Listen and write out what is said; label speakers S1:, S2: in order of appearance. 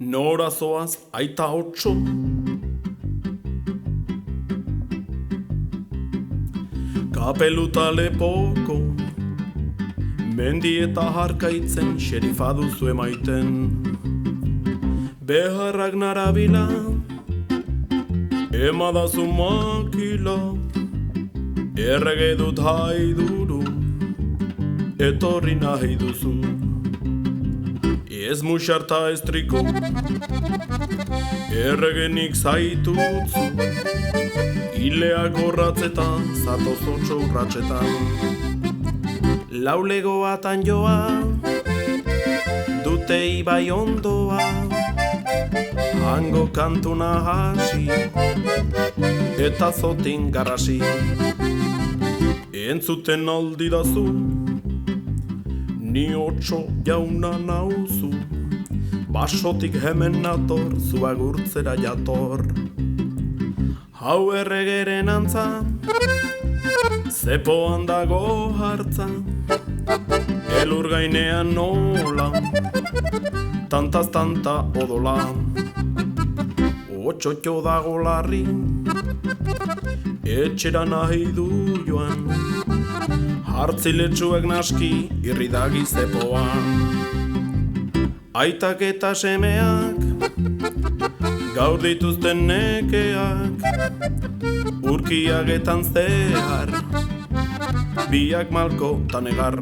S1: Nora zoaz aita otso. Kapeluta lepoko, mendi eta harkaitzen xerifa duzu emaiten. Beharrak narabila, emadazu makila, errege dut haiduru, etorri nahi duzu. Ez musarta ez triko, erregenik zaitutzu, hileak horratzetan, zatoz otso urratzetan. Laulegoatan joa, dute ibai ondoa, hango kantuna hasi, eta zotin garrasi. Entzuten aldidazu, ni otso jauna nauzu, basotik hemen nator, zu agurtzera jator. Hau erregeren antza, zepoan dago hartza, elur gainean nola, tantaz tanta odola. Otxotxo dago larri, etxera nahi du joan, hartziletsuek naski irridagi zepoan. Aitak eta semeak, gaur dituzten nekeak, urkiagetan zehar, biak malko tanegar.